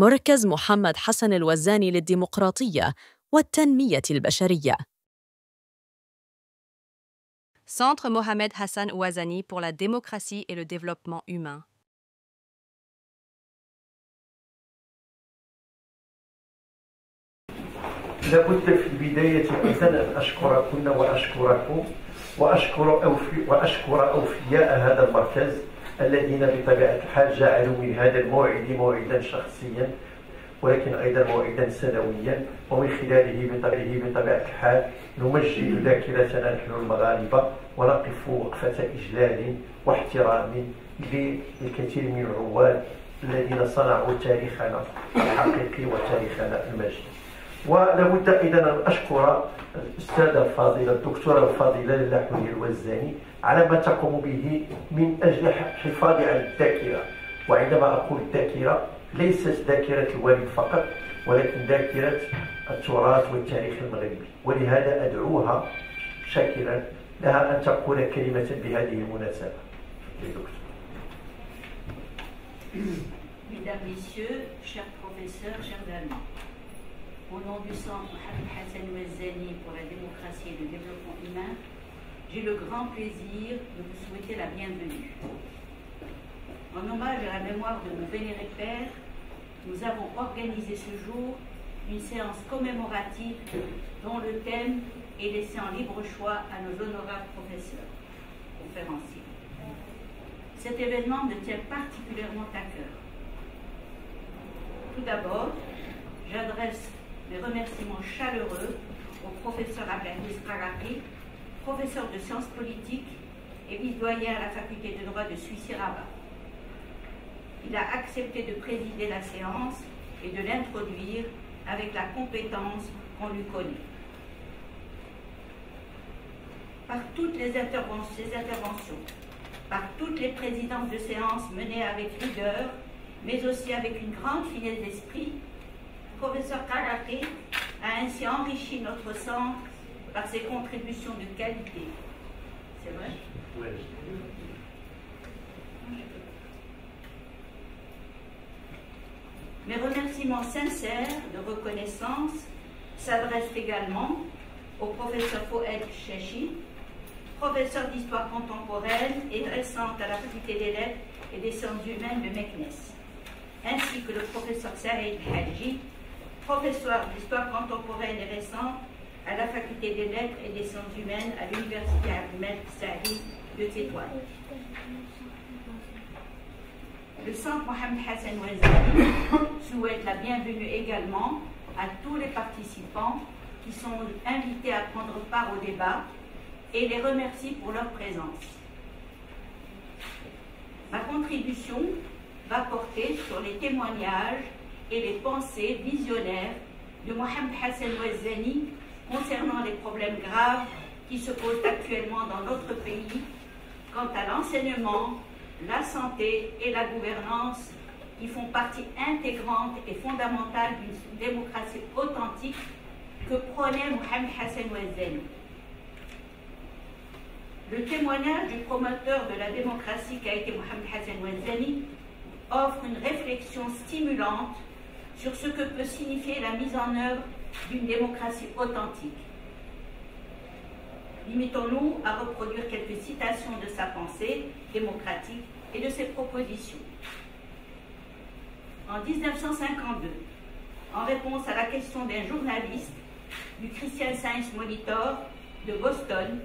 مركز محمد حسن الوزاني للديمقراطية والتنمية البشرية. Centre Mohamed Hassan Ouazani pour la démocratie et le développement humain. لابد في البداية أن أشكركن وأشكركم وأشكر أوفياء هذا المركز الذين بطبيعة الحال جعلوا من هذا الموعد موعدا شخصيا ولكن أيضا موعدا سنويا، ومن خلاله بطبيعة الحال نمجد ذاكرتنا نحن المغاربة ونقف وقفة إجلال واحترام للكثير من الرواد الذين صنعوا تاريخنا الحقيقي وتاريخنا المجيد. ولا بد ايضا ان اشكر الاستاذه الفاضله الدكتوره الفاضله للاحوني الوزاني على ما تقوم به من اجل الحفاظ على الذاكره، وعندما اقول الذاكره ليست ذاكره الوالد فقط ولكن ذاكره التراث والتاريخ المغربي، ولهذا ادعوها شاكرا لها ان تقول كلمه بهذه المناسبه. Mesdames, Messieurs, chers professeurs, chers Allemands, au nom du Centre Mohamed Hassan Ouazani pour la démocratie et le développement humain, j'ai le grand plaisir de vous souhaiter la bienvenue. En hommage à la mémoire de nos vénérés pères, nous avons organisé ce jour une séance commémorative dont le thème est laissé en libre choix à nos honorables professeurs, conférenciers. Cet événement me tient particulièrement à cœur. Tout d'abord, j'adresse mes remerciements chaleureux au professeur Abdelaziz Karapi, professeur de sciences politiques et vice-doyen à la faculté de droit de Suisse-Rabat. Il a accepté de présider la séance et de l'introduire avec la compétence qu'on lui connaît. Par toutes ces interventions, par toutes les présidences de séance menées avec rigueur, mais aussi avec une grande finesse d'esprit, le professeur Karapi a ainsi enrichi notre centre par ses contributions de qualité. C'est vrai? Oui. Mes remerciements sincères de reconnaissance s'adressent également au professeur Fouad Chechi, professeur d'histoire contemporaine et récente à la faculté des lettres et des sciences humaines de Meknès, ainsi que le professeur Saïd Hadji, professeur d'histoire contemporaine et récente à la faculté des lettres et des sciences humaines à l'université Ahmed Saïd de Tétouan. Le Centre Mohamed Hassan Ouazani souhaite la bienvenue également à tous les participants qui sont invités à prendre part au débat et les remercie pour leur présence. Ma contribution va porter sur les témoignages et les pensées visionnaires de Mohamed Hassan Ouazani concernant les problèmes graves qui se posent actuellement dans notre pays quant à l'enseignement, la santé et la gouvernance qui font partie intégrante et fondamentale d'une démocratie authentique que prônait Mohamed Hassan Ouazani. Le témoignage du promoteur de la démocratie qu'a été Mohamed Hassan Ouazani offre une réflexion stimulante sur ce que peut signifier la mise en œuvre d'une démocratie authentique. Limitons-nous à reproduire quelques citations de sa pensée démocratique et de ses propositions. En 1952, en réponse à la question d'un journaliste du Christian Science Monitor de Boston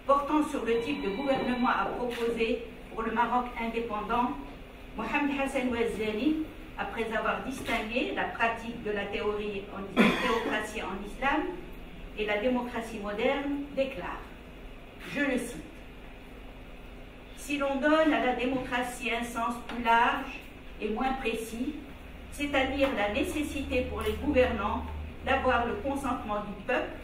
portant sur le type de gouvernement à proposer pour le Maroc indépendant, Mohamed Hassan Ouazani, après avoir distingué la pratique de la théocratie en islam et la démocratie moderne, déclare, je le cite, « Si l'on donne à la démocratie un sens plus large et moins précis, c'est-à-dire la nécessité pour les gouvernants d'avoir le consentement du peuple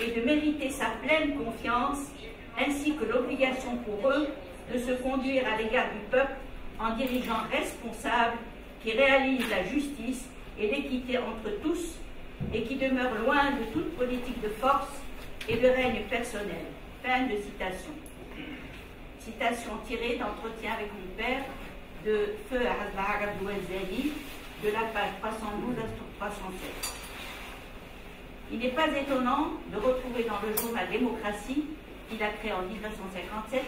et de mériter sa pleine confiance, ainsi que l'obligation pour eux de se conduire à l'égard du peuple en dirigeants responsables qui réalisent la justice et l'équité entre tous et qui demeurent loin de toute politique de force et de règne personnel. » Fin de citation. Citation tirée d'entretien avec mon père de Feu Hassan Ouazani de la page 312 à 316. Il n'est pas étonnant de retrouver dans le journal Démocratie, qu'il a créé en 1957,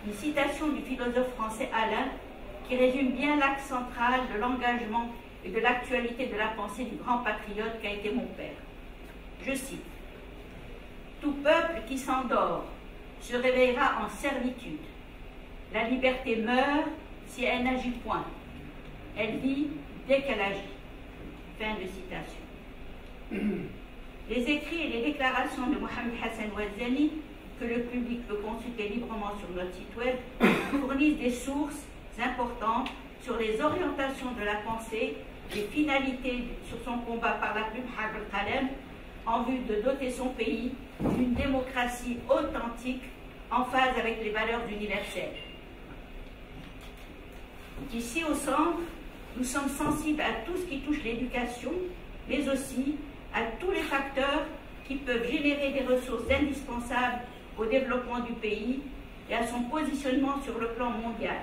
une citation du philosophe français Alain qui résume bien l'axe central de l'engagement et de l'actualité de la pensée du grand patriote qu'a été mon père. Je cite: « Tout peuple qui s'endort se réveillera en servitude. La liberté meurt si elle n'agit point. Elle vit dès qu'elle agit. » Fin de citation. Les écrits et les déclarations de Mohamed Hassan Ouazzani, que le public peut consulter librement sur notre site web, fournissent des sources importantes sur les orientations de la pensée, les finalités sur son combat par la plume Harb al-Qalem, en vue de doter son pays d'une démocratie authentique en phase avec les valeurs universelles. Ici au centre, nous sommes sensibles à tout ce qui touche l'éducation, mais aussi à tous les facteurs qui peuvent générer des ressources indispensables au développement du pays et à son positionnement sur le plan mondial.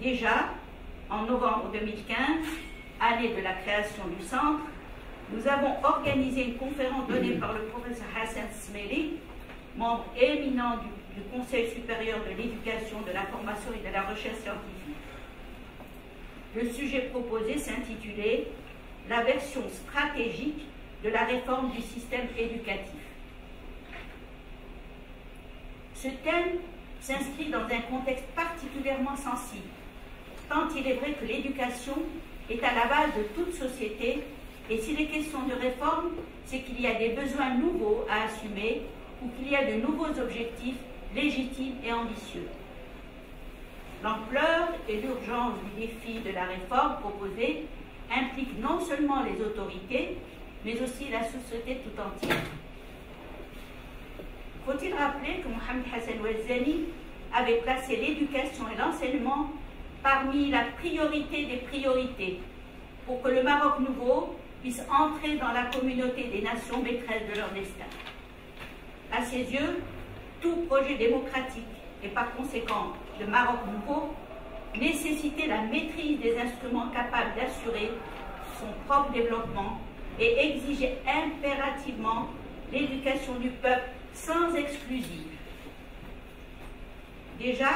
Déjà, en novembre 2015, année de la création du centre, nous avons organisé une conférence donnée par le professeur Hassan Smeli, membre éminent du Conseil supérieur de l'éducation, de la formation et de la recherche scientifique. Le sujet proposé s'intitulait « La version stratégique de la réforme du système éducatif ». Ce thème s'inscrit dans un contexte particulièrement sensible, tant il est vrai que l'éducation est à la base de toute société, et s'il est question de réforme, c'est qu'il y a des besoins nouveaux à assumer ou qu'il y a de nouveaux objectifs légitimes et ambitieux. L'ampleur et l'urgence du défi de la réforme proposée impliquent non seulement les autorités, mais aussi la société tout entière. Faut-il rappeler que Mohamed Hassan Ouazzani avait placé l'éducation et l'enseignement parmi la priorité des priorités pour que le Maroc nouveau puisse entrer dans la communauté des nations maîtresses de leur destin. À ses yeux, tout projet démocratique et par conséquent le Maroc nouveau nécessitait la maîtrise des instruments capables d'assurer son propre développement et exigeait impérativement l'éducation du peuple sans exclusive. Déjà,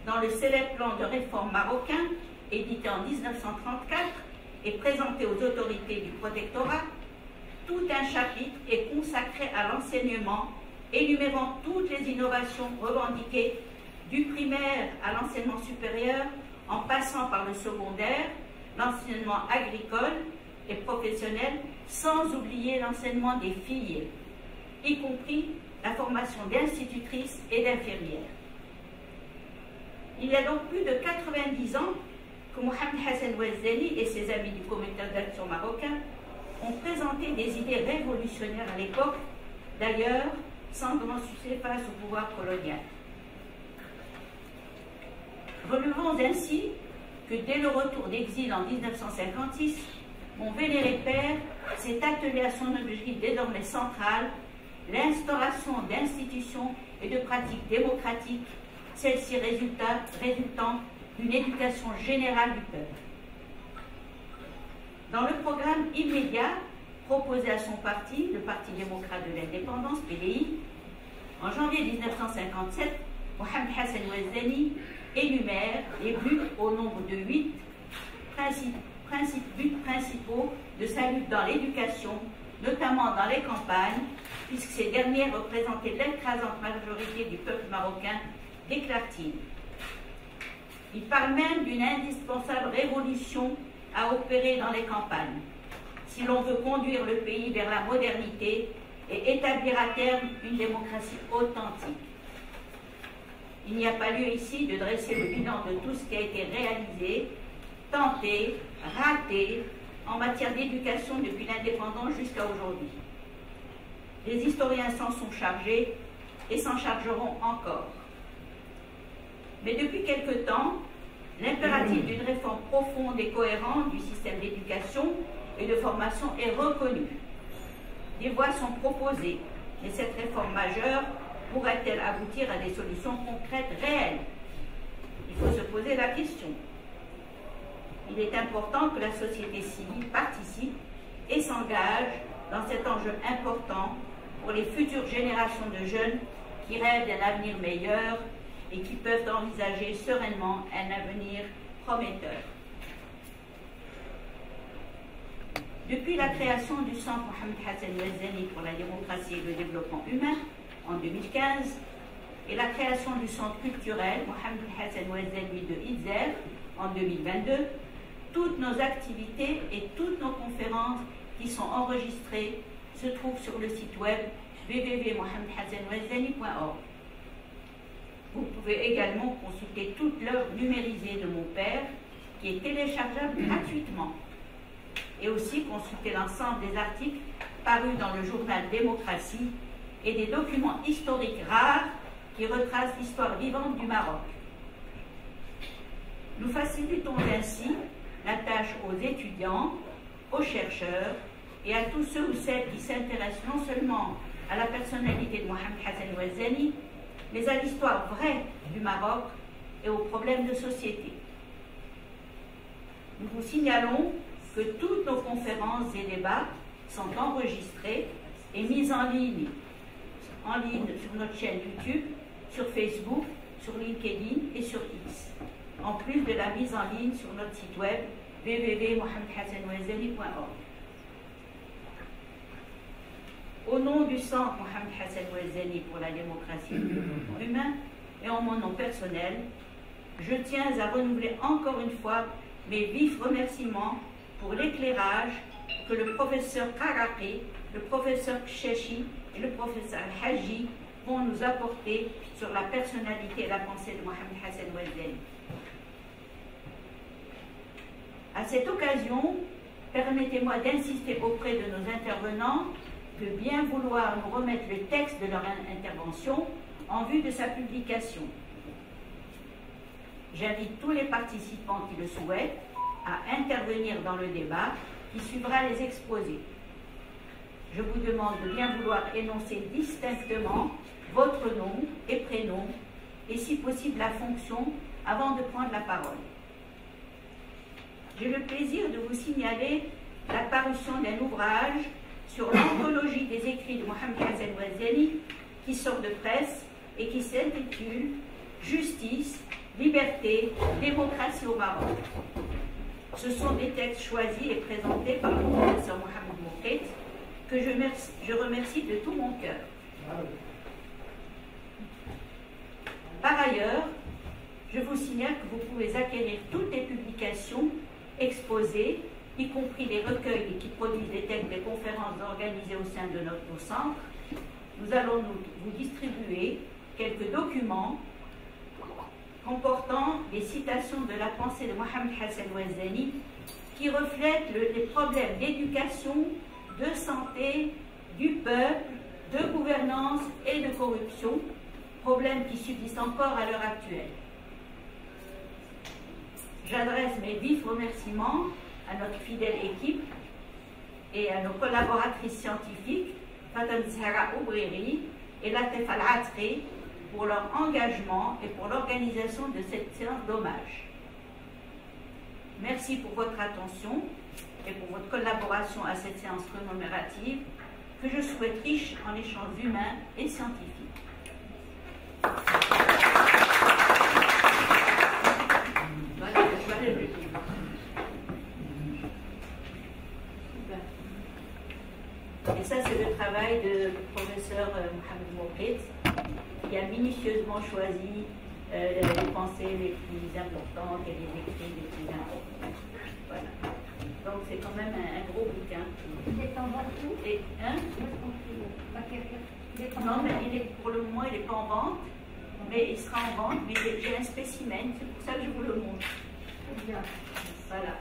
dans le célèbre plan de réforme marocain, édité en 1934 et présenté aux autorités du protectorat, tout un chapitre est consacré à l'enseignement, énumérant toutes les innovations revendiquées du primaire à l'enseignement supérieur, en passant par le secondaire, l'enseignement agricole et professionnel, sans oublier l'enseignement des filles, y compris la formation d'institutrices et d'infirmières. Il y a donc plus de 90 ans que Mohamed Hassan Ouazzani et ses amis du Comité d'action marocain ont présenté des idées révolutionnaires à l'époque, d'ailleurs sans demonstrer face au pouvoir colonial. Relevons ainsi que dès le retour d'exil en 1956, mon vénéré père s'est attelé à son objectif désormais central, l'instauration d'institutions et de pratiques démocratiques, celles-ci résultant d'une éducation générale du peuple. Dans le programme immédiat proposé à son parti, le Parti démocrate de l'indépendance, PDI, en janvier 1957, Mohamed Hassan Ouazzani énumère les buts au nombre de 8 buts principaux de sa lutte dans l'éducation, notamment dans les campagnes, puisque ces dernières représentaient l'écrasante majorité du peuple marocain, déclare-t-il. Il parle même d'une indispensable révolution à opérer dans les campagnes, si l'on veut conduire le pays vers la modernité et établir à terme une démocratie authentique. Il n'y a pas lieu ici de dresser le bilan de tout ce qui a été réalisé, tenté, raté en matière d'éducation depuis l'indépendance jusqu'à aujourd'hui. Les historiens s'en sont chargés et s'en chargeront encore. Mais depuis quelque temps, l'impératif d'une réforme profonde et cohérente du système d'éducation et de formation est reconnu. Des voies sont proposées, mais cette réforme majeure pourrait-elle aboutir à des solutions concrètes réelles? Il faut se poser la question. il est important que la société civile participe et s'engage dans cet enjeu important pour les futures générations de jeunes qui rêvent d'un avenir meilleur et qui peuvent envisager sereinement un avenir prometteur. Depuis la création du Centre Mohamed Hassan Ouazzani pour la démocratie et le développement humain en 2015 et la création du Centre culturel Mohamed Hassan Ouazzani de Itzer en 2022, toutes nos activités et toutes nos conférences qui sont enregistrées se trouvent sur le site web www.mohamedhassanouazzani.org. Vous pouvez également consulter toute l'œuvre numérisée de mon père qui est téléchargeable gratuitement et aussi consulter l'ensemble des articles parus dans le journal Démocratie et des documents historiques rares qui retracent l'histoire vivante du Maroc. Nous facilitons ainsi la tâche aux étudiants, aux chercheurs et à tous ceux ou celles qui s'intéressent non seulement à la personnalité de Mohamed Hassan Ouazzani, mais à l'histoire vraie du Maroc et aux problèmes de société. Nous vous signalons que toutes nos conférences et débats sont enregistrés et mis en ligne sur notre chaîne YouTube, sur Facebook, sur LinkedIn et sur X, en plus de la mise en ligne sur notre site web www.mohamedhassanouazzani.org. Au nom du Centre Mohamed Hassan Ouazzani pour la démocratie et le développement humain et en mon nom personnel, je tiens à renouveler encore une fois mes vifs remerciements pour l'éclairage que le professeur Karaki, le professeur Kchechi et le professeur Haji vont nous apporter sur la personnalité et la pensée de Mohamed Hassan Ouazzani. À cette occasion, permettez-moi d'insister auprès de nos intervenants de bien vouloir nous remettre le texte de leur intervention en vue de sa publication. J'invite tous les participants qui le souhaitent à intervenir dans le débat qui suivra les exposés. Je vous demande de bien vouloir énoncer distinctement votre nom et prénom et si possible la fonction avant de prendre la parole. J'ai le plaisir de vous signaler la parution d'un ouvrage sur l'anthologie des écrits de Mohamed Hassan Ouazzani qui sort de presse et qui s'intitule « Justice, liberté, démocratie au Maroc ». Ce sont des textes choisis et présentés par le professeur Mohamed Moukhet, que je remercie de tout mon cœur. Par ailleurs, je vous signale que vous pouvez acquérir toutes les publications exposées, y compris les recueils qui produisent des textes des conférences organisées au sein de notre centre. Nous allons vous distribuer quelques documents comportant des citations de la pensée de Mohamed Hassan Ouazzani qui reflètent les problèmes d'éducation, de santé, du peuple, de gouvernance et de corruption, problèmes qui subsistent encore à l'heure actuelle. J'adresse mes vifs remerciements à notre fidèle équipe et à nos collaboratrices scientifiques, Fatem Zahra Oubreri et Latif Al-Atri, pour leur engagement et pour l'organisation de cette séance d'hommage. Merci pour votre attention et pour votre collaboration à cette séance commémorative que je souhaite riche en échanges humains et scientifiques. Voilà, je vais aller le dire. Et ça, c'est le travail du professeur Mohamed Moukhet, qui a minutieusement choisi les pensées les plus importantes et les écrits les plus importants. Voilà. Donc c'est quand même un gros bouquin. Il est en vente où? Non, mais pour le moment, il n'est pas en vente, mais il sera en vente. Mais j'ai un spécimen, c'est pour ça que je vous le montre. Voilà.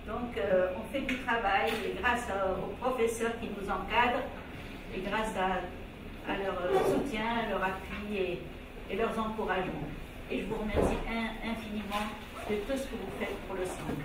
Donc on fait du travail et grâce aux professeurs qui nous encadrent et grâce à leur soutien, leur appui et leurs encouragements. Et je vous remercie infiniment de tout ce que vous faites pour le centre.